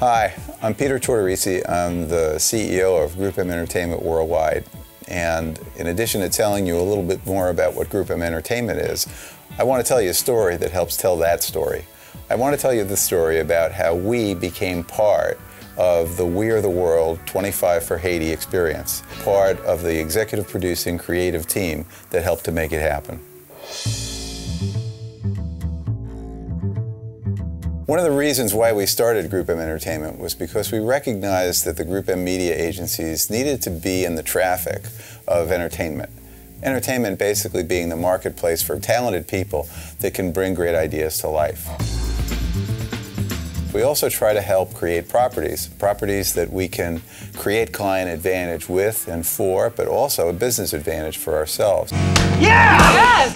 Hi, I'm Peter Tortorici. I'm the CEO of GroupM Entertainment Worldwide. And in addition to telling you a little bit more about what GroupM Entertainment is, I want to tell you a story that helps tell that story. I want to tell you the story about how we became part of the We Are the World 25 for Haiti experience, part of the executive producing creative team that helped to make it happen. One of the reasons why we started GroupM Entertainment was because we recognized that the GroupM media agencies needed to be in the traffic of entertainment. Entertainment basically being the marketplace for talented people that can bring great ideas to life. We also try to help create properties that we can create client advantage with and for, but also a business advantage for ourselves. Yeah! Yes!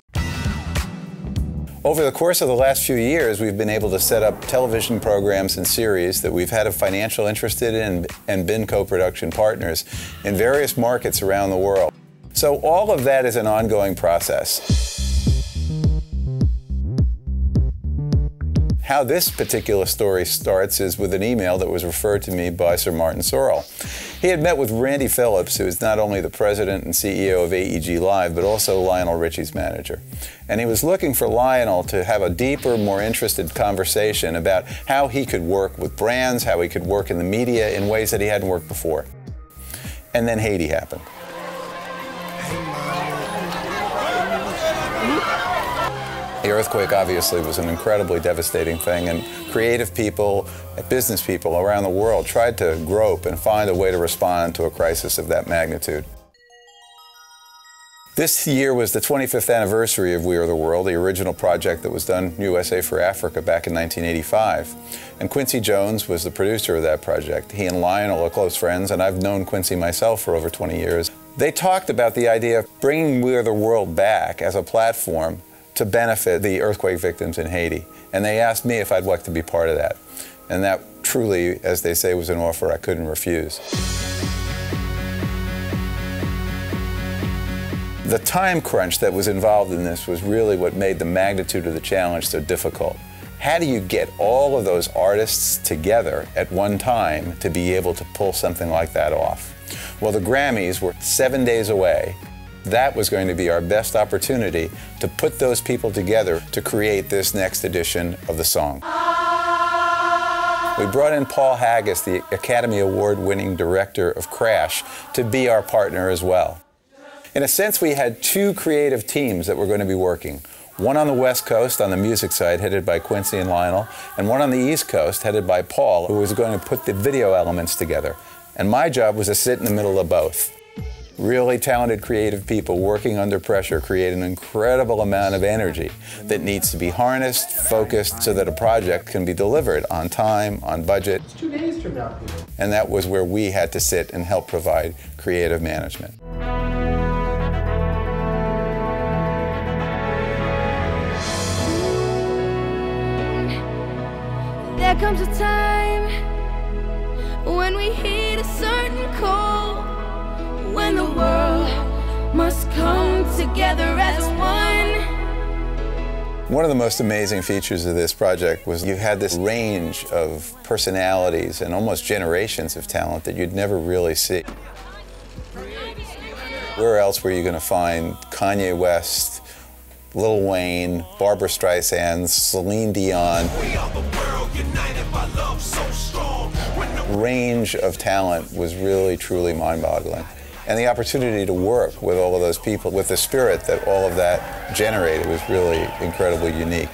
Over the course of the last few years, we've been able to set up television programs and series that we've had a financial interest in and been co-production partners in various markets around the world. So all of that is an ongoing process. How this particular story starts is with an email that was referred to me by Sir Martin Sorrell. He had met with Randy Phillips, who is not only the president and CEO of AEG Live, but also Lionel Richie's manager. And he was looking for Lionel to have a deeper, more interested conversation about how he could work with brands, how he could work in the media in ways that he hadn't worked before. And then Haiti happened. The earthquake obviously was an incredibly devastating thing, and creative people, business people around the world tried to grope and find a way to respond to a crisis of that magnitude. This year was the 25th anniversary of We Are the World, the original project that was done USA for Africa back in 1985. And Quincy Jones was the producer of that project. He and Lionel are close friends, and I've known Quincy myself for over 20 years. They talked about the idea of bringing We Are the World back as a platform to benefit the earthquake victims in Haiti. And they asked me if I'd like to be part of that. And that truly, as they say, was an offer I couldn't refuse. The time crunch that was involved in this was really what made the magnitude of the challenge so difficult. How do you get all of those artists together at one time to be able to pull something like that off? Well, the Grammys were 7 days away. That was going to be our best opportunity to put those people together to create this next edition of the song. We brought in Paul Haggis, the Academy Award-winning director of Crash, to be our partner as well. In a sense, we had two creative teams that were going to be working. One on the West Coast on the music side, headed by Quincy and Lionel, and one on the East Coast, headed by Paul, who was going to put the video elements together. And my job was to sit in the middle of both. Really talented, creative people working under pressure create an incredible amount of energy that needs to be harnessed, focused, so that a project can be delivered on time, on budget. It's 2 days from now, Peter. And that was where we had to sit and help provide creative management. There comes a time when we hit a certain call, when the world must come together as one. One of the most amazing features of this project was you had this range of personalities and almost generations of talent that you'd never really see. Where else were you going to find Kanye West, Lil Wayne, Barbra Streisand, Celine Dion? Range of talent was really, truly mind-boggling. And the opportunity to work with all of those people, with the spirit that all of that generated, was really incredibly unique.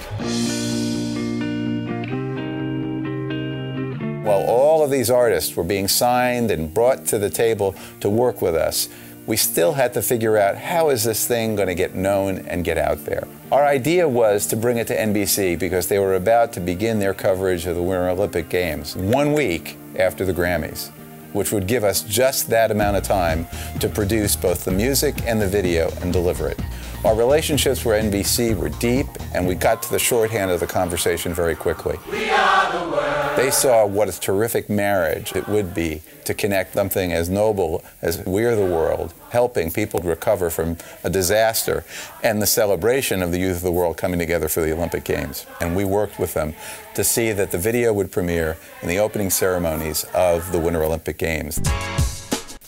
While all of these artists were being signed and brought to the table to work with us, we still had to figure out, how is this thing going to get known and get out there? Our idea was to bring it to NBC because they were about to begin their coverage of the Winter Olympic Games 1 week after the Grammys, which would give us just that amount of time to produce both the music and the video and deliver it. Our relationships with NBC were deep, and we got to the shorthand of the conversation very quickly. We are the world. They saw what a terrific marriage it would be to connect something as noble as We're the World, helping people recover from a disaster, and the celebration of the youth of the world coming together for the Olympic Games. And we worked with them to see that the video would premiere in the opening ceremonies of the Winter Olympic Games.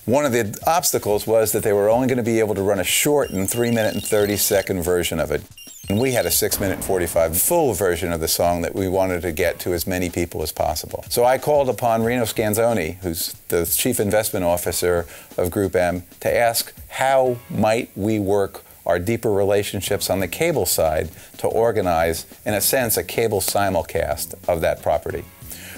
One of the obstacles was that they were only going to be able to run a shortened 3-minute and 30-second version of it. And we had a 6-minute and 45 full version of the song that we wanted to get to as many people as possible. So I called upon Reno Scanzoni, who's the Chief Investment Officer of GroupM, to ask how might we work our deeper relationships on the cable side to organize, in a sense, a cable simulcast of that property.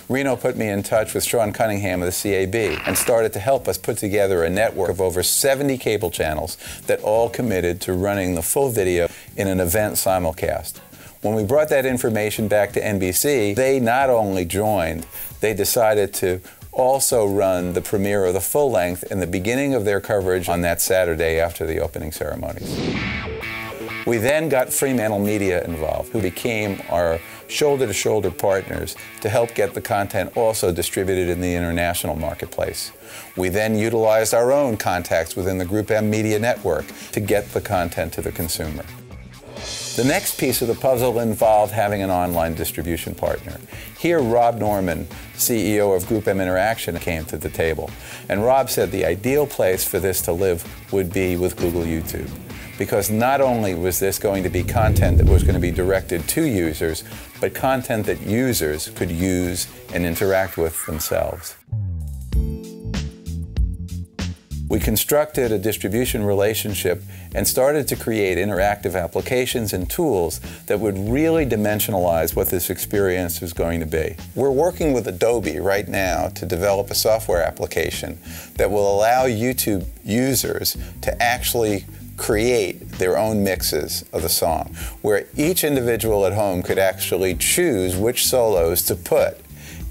Reno put me in touch with Sean Cunningham of the CAB and started to help us put together a network of over 70 cable channels that all committed to running the full video in an event simulcast. When we brought that information back to NBC, they not only joined, they decided to also run the premiere of the full length in the beginning of their coverage on that Saturday after the opening ceremonies. We then got Fremantle Media involved, who became our shoulder-to-shoulder partners to help get the content also distributed in the international marketplace. We then utilized our own contacts within the GroupM Media Network to get the content to the consumer. The next piece of the puzzle involved having an online distribution partner. Here, Rob Norman, CEO of GroupM Interaction, came to the table. And Rob said the ideal place for this to live would be with Google YouTube. Because not only was this going to be content that was going to be directed to users, but content that users could use and interact with themselves. We constructed a distribution relationship and started to create interactive applications and tools that would really dimensionalize what this experience was going to be. We're working with Adobe right now to develop a software application that will allow YouTube users to actually create their own mixes of the song, where each individual at home could actually choose which solos to put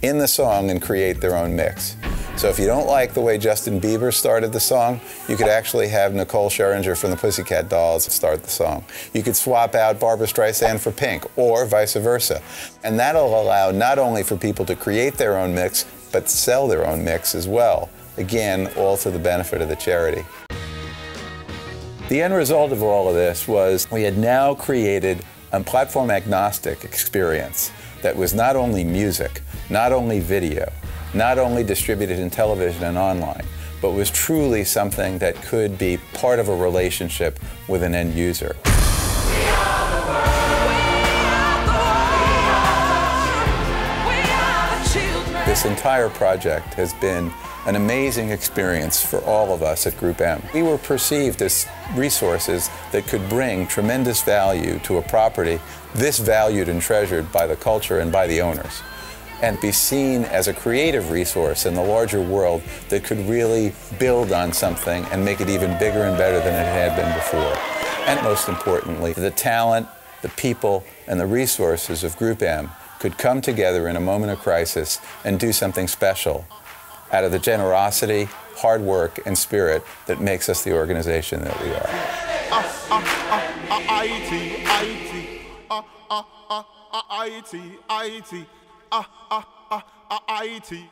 in the song and create their own mix. So if you don't like the way Justin Bieber started the song, you could actually have Nicole Scherzinger from the Pussycat Dolls start the song. You could swap out Barbra Streisand for Pink, or vice versa. And that'll allow not only for people to create their own mix, but sell their own mix as well. Again, all to the benefit of the charity. The end result of all of this was we had now created a platform-agnostic experience that was not only music, not only video, not only distributed in television and online, but was truly something that could be part of a relationship with an end user. This entire project has been an amazing experience for all of us at GroupM. We were perceived as resources that could bring tremendous value to a property this valued and treasured by the culture and by the owners, and be seen as a creative resource in the larger world that could really build on something and make it even bigger and better than it had been before. And most importantly, the talent, the people, and the resources of GroupM could come together in a moment of crisis and do something special out of the generosity, hard work, and spirit that makes us the organization that we are. Haiti.